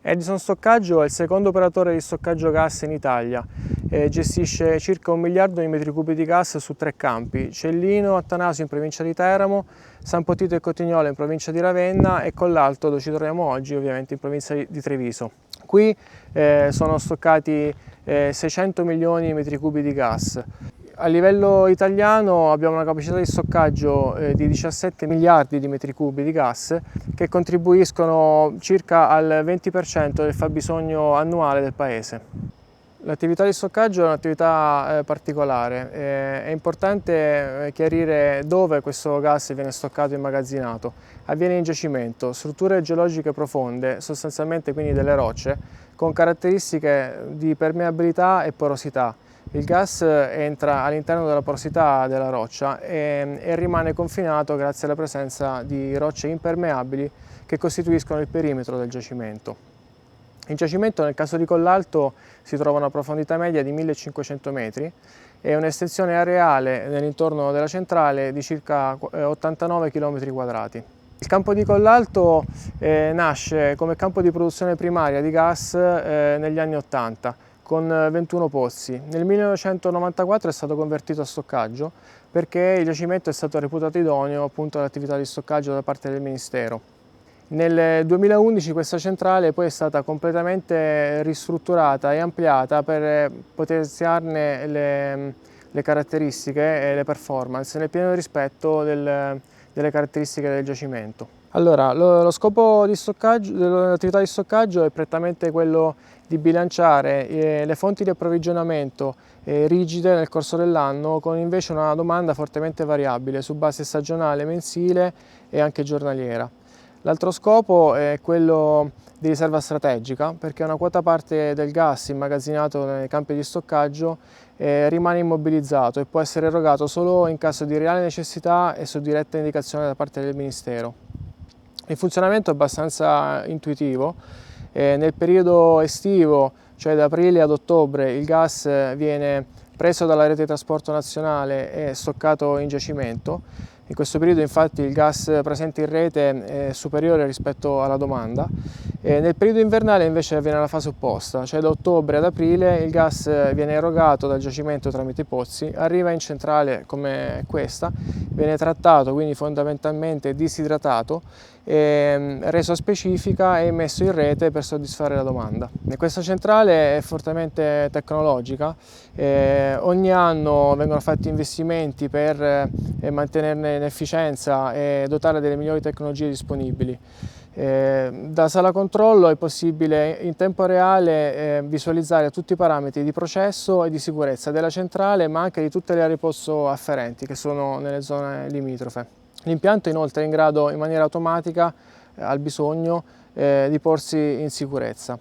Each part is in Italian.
Edison Stoccaggio è il secondo operatore di stoccaggio gas in Italia. Gestisce circa 1 miliardo di metri cubi di gas su 3 campi: Cellino, Attanasio in provincia di Teramo, San Potito e Cotignola in provincia di Ravenna e Collalto, dove ci troviamo oggi, ovviamente in provincia di Treviso. Qui sono stoccati 600 milioni di metri cubi di gas. A livello italiano abbiamo una capacità di stoccaggio di 17 miliardi di metri cubi di gas, che contribuiscono circa al 20% del fabbisogno annuale del Paese. L'attività di stoccaggio è un'attività particolare. È importante chiarire dove questo gas viene stoccato e immagazzinato. Avviene in giacimento, strutture geologiche profonde, sostanzialmente quindi delle rocce, con caratteristiche di permeabilità e porosità. Il gas entra all'interno della porosità della roccia e rimane confinato grazie alla presenza di rocce impermeabili che costituiscono il perimetro del giacimento. Il giacimento, nel caso di Collalto, si trova a una profondità media di 1500 metri e un'estensione areale nell'intorno della centrale di circa 89 km². Il campo di Collalto nasce come campo di produzione primaria di gas negli anni 80, con 21 pozzi. Nel 1994 è stato convertito a stoccaggio perché il giacimento è stato reputato idoneo appunto all'attività di stoccaggio da parte del Ministero. Nel 2011 questa centrale poi è stata completamente ristrutturata e ampliata per potenziarne le caratteristiche e le performance nel pieno rispetto delle caratteristiche del giacimento. Allora, lo scopo dell'attività di stoccaggio è prettamente quello di bilanciare le fonti di approvvigionamento rigide nel corso dell'anno con invece una domanda fortemente variabile su base stagionale, mensile e anche giornaliera. L'altro scopo è quello di riserva strategica, perché una quota parte del gas immagazzinato nei campi di stoccaggio rimane immobilizzato e può essere erogato solo in caso di reale necessità e su diretta indicazione da parte del Ministero. Il funzionamento è abbastanza intuitivo. Nel periodo estivo, cioè da aprile ad ottobre, il gas viene preso dalla rete di trasporto nazionale e stoccato in giacimento. In questo periodo infatti il gas presente in rete è superiore rispetto alla domanda. Nel periodo invernale invece avviene la fase opposta, cioè da ottobre ad aprile il gas viene erogato dal giacimento tramite i pozzi, arriva in centrale come questa, viene trattato, quindi fondamentalmente disidratato, reso a specifica e messo in rete per soddisfare la domanda. E questa centrale è fortemente tecnologica, ogni anno vengono fatti investimenti per mantenerne l'efficienza e dotare delle migliori tecnologie disponibili. Da sala controllo è possibile in tempo reale visualizzare tutti i parametri di processo e di sicurezza della centrale, ma anche di tutte le aree pozzo afferenti che sono nelle zone limitrofe. L'impianto inoltre è in grado in maniera automatica, al bisogno, di porsi in sicurezza.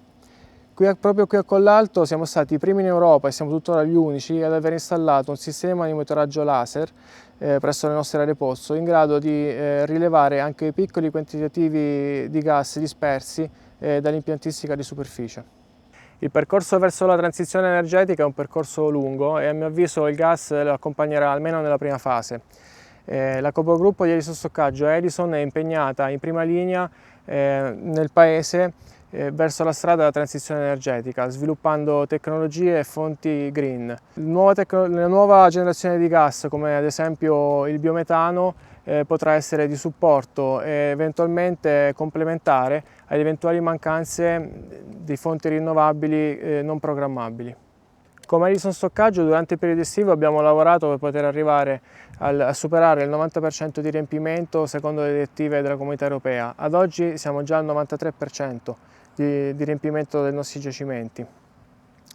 Proprio qui a Collalto siamo stati i primi in Europa e siamo tuttora gli unici ad aver installato un sistema di monitoraggio laser presso le nostre aree pozzo in grado di rilevare anche i piccoli quantitativi di gas dispersi dall'impiantistica di superficie. Il percorso verso la transizione energetica è un percorso lungo e a mio avviso il gas lo accompagnerà almeno nella prima fase. La capogruppo di Edison Stoccaggio Edison è impegnata in prima linea nel Paese verso la strada della transizione energetica, sviluppando tecnologie e fonti green. La nuova generazione di gas, come ad esempio il biometano, potrà essere di supporto e eventualmente complementare alle eventuali mancanze di fonti rinnovabili non programmabili. Come Edison Stoccaggio durante il periodo estivo abbiamo lavorato per poter arrivare a superare il 90% di riempimento secondo le direttive della Comunità Europea. Ad oggi siamo già al 93% di riempimento dei nostri giacimenti.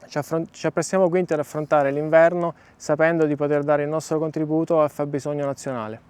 Ci apprestiamo quindi ad affrontare l'inverno sapendo di poter dare il nostro contributo al fabbisogno nazionale.